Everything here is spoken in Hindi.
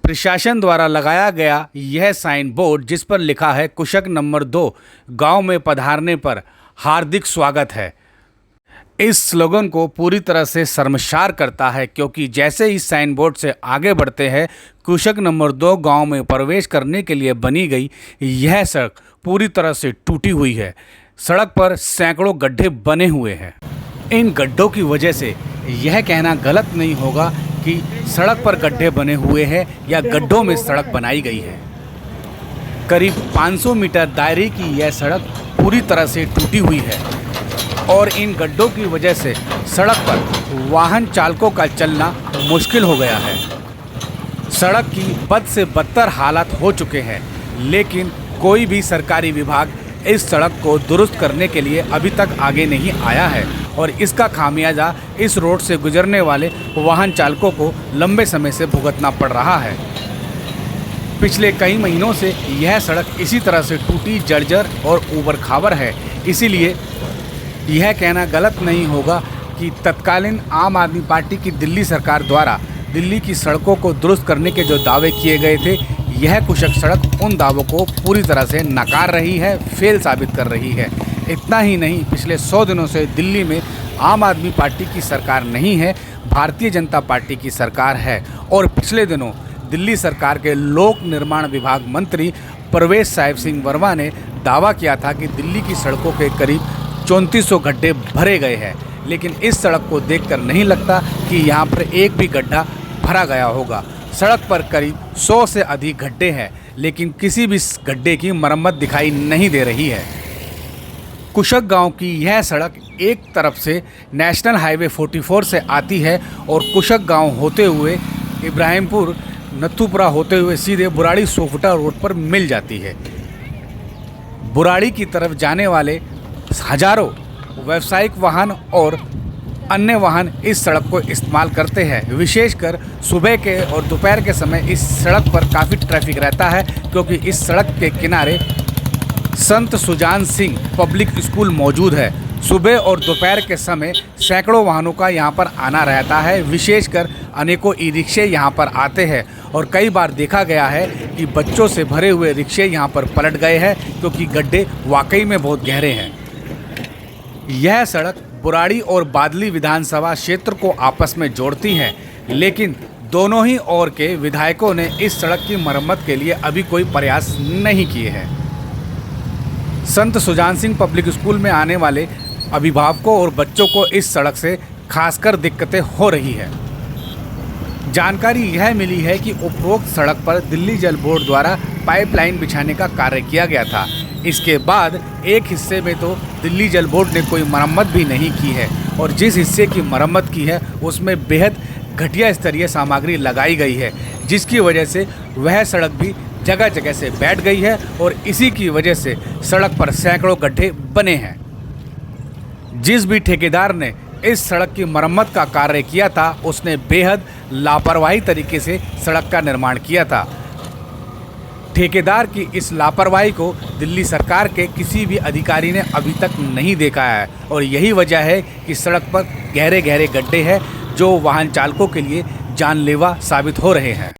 प्रशासन द्वारा लगाया गया यह साइन बोर्ड जिस पर लिखा है कुशक नंबर 2 गांव में पधारने पर हार्दिक स्वागत है, इस स्लोगन को पूरी तरह से शर्मसार करता है क्योंकि जैसे ही साइन बोर्ड से आगे बढ़ते हैं कुशक नंबर 2 गांव में प्रवेश करने के लिए बनी गई यह सड़क पूरी तरह से टूटी हुई है। सड़क पर सैकड़ों गड्ढे बने हुए हैं। इन गड्ढों की वजह से यह कहना गलत नहीं होगा कि सड़क पर गड्ढे बने हुए हैं या गड्ढों में सड़क बनाई गई है। करीब 500 मीटर दायरे की यह सड़क पूरी तरह से टूटी हुई है और इन गड्ढों की वजह से सड़क पर वाहन चालकों का चलना मुश्किल हो गया है। सड़क की बद से बदतर हालात हो चुके हैं, लेकिन कोई भी सरकारी विभाग इस सड़क को दुरुस्त करने के लिए अभी तक आगे नहीं आया है और इसका खामियाजा इस रोड से गुजरने वाले वाहन चालकों को लंबे समय से भुगतना पड़ रहा है। पिछले कई महीनों से यह सड़क इसी तरह से टूटी, जर्जर और ऊबड़-खाबड़ है। इसीलिए यह कहना गलत नहीं होगा कि तत्कालीन आम आदमी पार्टी की दिल्ली सरकार द्वारा दिल्ली की सड़कों को दुरुस्त करने के जो दावे किए गए थे, यह कुशक सड़क उन दावों को पूरी तरह से नकार रही है, फेल साबित कर रही है। इतना ही नहीं, पिछले 100 दिनों से दिल्ली में आम आदमी पार्टी की सरकार नहीं है, भारतीय जनता पार्टी की सरकार है और पिछले दिनों दिल्ली सरकार के लोक निर्माण विभाग मंत्री परवेश साहिब सिंह वर्मा ने दावा किया था कि दिल्ली की सड़कों के करीब 3400 गड्ढे भरे गए हैं, लेकिन इस सड़क को देखकर नहीं लगता कि यहाँ पर एक भी गड्ढा भरा गया होगा। सड़क पर करीब 100 से अधिक गड्ढे हैं, लेकिन किसी भी गड्ढे की मरम्मत दिखाई नहीं दे रही है। कुशक गांव की यह सड़क एक तरफ से नेशनल हाईवे 44 से आती है और कुशक गांव होते हुए इब्राहिमपुर नथुपुरा होते हुए सीधे बुराड़ी सोफुटा रोड पर मिल जाती है। बुराड़ी की तरफ जाने वाले हजारों व्यावसायिक वाहन और अन्य वाहन इस सड़क को इस्तेमाल करते हैं। विशेषकर सुबह के और दोपहर के समय इस सड़क पर काफ़ी ट्रैफिक रहता है क्योंकि इस सड़क के किनारे संत सुजान सिंह पब्लिक स्कूल मौजूद है। सुबह और दोपहर के समय सैकड़ों वाहनों का यहाँ पर आना रहता है। विशेषकर अनेकों ई रिक्शे यहाँ पर आते हैं और कई बार देखा गया है कि बच्चों से भरे हुए रिक्शे यहाँ पर पलट गए हैं क्योंकि गड्ढे वाकई में बहुत गहरे हैं। यह सड़क बुराड़ी और बादली विधानसभा क्षेत्र को आपस में जोड़ती है, लेकिन दोनों ही ओर के विधायकों ने इस सड़क की मरम्मत के लिए अभी कोई प्रयास नहीं किए हैं। संत सुजान सिंह पब्लिक स्कूल में आने वाले अभिभावकों और बच्चों को इस सड़क से खासकर दिक्कतें हो रही है। जानकारी यह मिली है कि उपरोक्त सड़क पर दिल्ली जल बोर्ड द्वारा पाइपलाइन बिछाने का कार्य किया गया था। इसके बाद एक हिस्से में तो दिल्ली जल बोर्ड ने कोई मरम्मत भी नहीं की है और जिस हिस्से की मरम्मत की है उसमें बेहद घटिया स्तरीय सामग्री लगाई गई है, जिसकी वजह से वह सड़क भी जगह जगह से बैठ गई है और इसी की वजह से सड़क पर सैकड़ों गड्ढे बने हैं। जिस भी ठेकेदार ने इस सड़क की मरम्मत का कार्य किया था उसने बेहद लापरवाही तरीके से सड़क का निर्माण किया था। ठेकेदार की इस लापरवाही को दिल्ली सरकार के किसी भी अधिकारी ने अभी तक नहीं देखा है और यही वजह है कि सड़क पर गहरे गहरे गड्ढे हैं जो वाहन चालकों के लिए जानलेवा साबित हो रहे हैं।